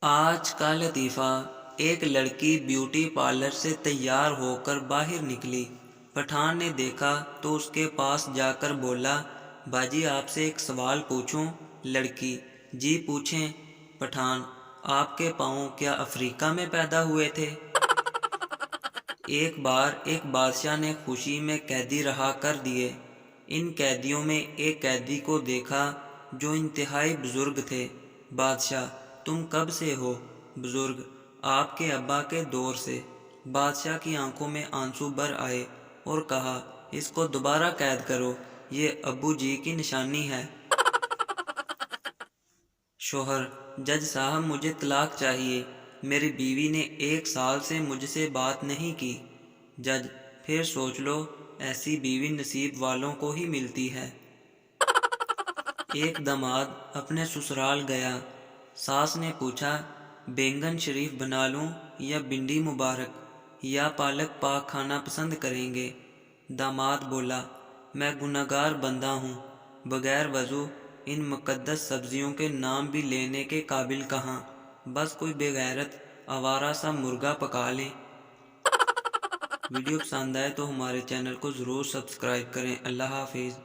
آج کا لطیفہ۔ ایک لڑکی بیوٹی پارلر سے تیار ہو کر باہر نکلی۔ پٹھان نے دیکھا تو اس کے پاس جا کر بولا، باجی آپ سے ایک سوال پوچھوں؟ لڑکی، جی پوچھیں۔ پٹھان، آپ کے پاؤں کیا افریقہ میں پیدا ہوئے تھے؟ ایک بار ایک بادشاہ نے خوشی میں قیدی رہا کر دیے۔ ان قیدیوں میں ایک قیدی کو دیکھا جو انتہائی بزرگ تھے۔ بادشاہ، تم کب سے ہو؟ بزرگ، آپ کے ابا کے دور سے۔ بادشاہ کی آنکھوں میں آنسو بھر آئے اور کہا، اس کو دوبارہ قید کرو، یہ ابو جی کی نشانی ہے۔ شوہر، جج صاحب مجھے طلاق چاہیے، میری بیوی نے 1 سال سے مجھ سے بات نہیں کی۔ جج، پھر سوچ لو، ایسی بیوی نصیب والوں کو ہی ملتی ہے۔ ایک داماد اپنے سسرال گیا۔ ساس نے پوچھا، بینگن شریف بنا لوں یا بھنڈی مبارک یا پالک پاک کھانا پسند کریں گے؟ داماد بولا، میں گنہگار بندہ ہوں، بغیر وضو ان مقدس سبزیوں کے نام بھی لینے کے قابل کہاں، بس کوئی بے غیرت آوارہ سا مرغا پکا لیں۔ ویڈیو پسند آئے تو ہمارے چینل کو ضرور سبسکرائب کریں۔ اللہ حافظ۔